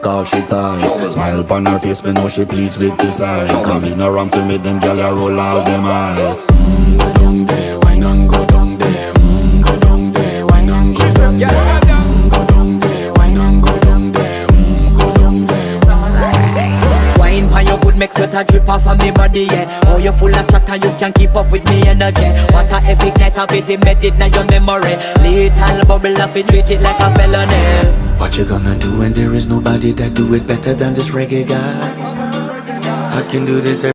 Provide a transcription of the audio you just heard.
all she ties. Smile upon her face, me know she pleased with this eyes. Coming around to make them gyal a roll out them eyes. Go down there, why not go down there? Go down there, why not go down there? Go down there, why not go down there? Go down there. Wine for your good make sweat a drip off of me body, yeah. Oh, you full of chatter, you can keep up with me energy. What a epic night of it, embedded in your memory. Little bubble of it, treat it like a felony. What you gonna do when there is nobody that do it better than this reggae guy? I can do this